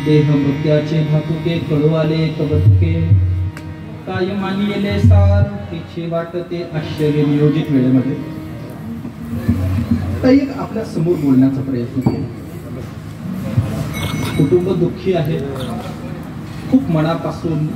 देह मृत्याचे भातुके कळवाले कबतुके काय मानिले सार तिचे वाटते आश्चर्य नियोजित वेळेमध्ये एक आपल्या समोर बोलण्याचा प्रयत्न केला. कुटुंब दुःखी आहे, खूप मनापासून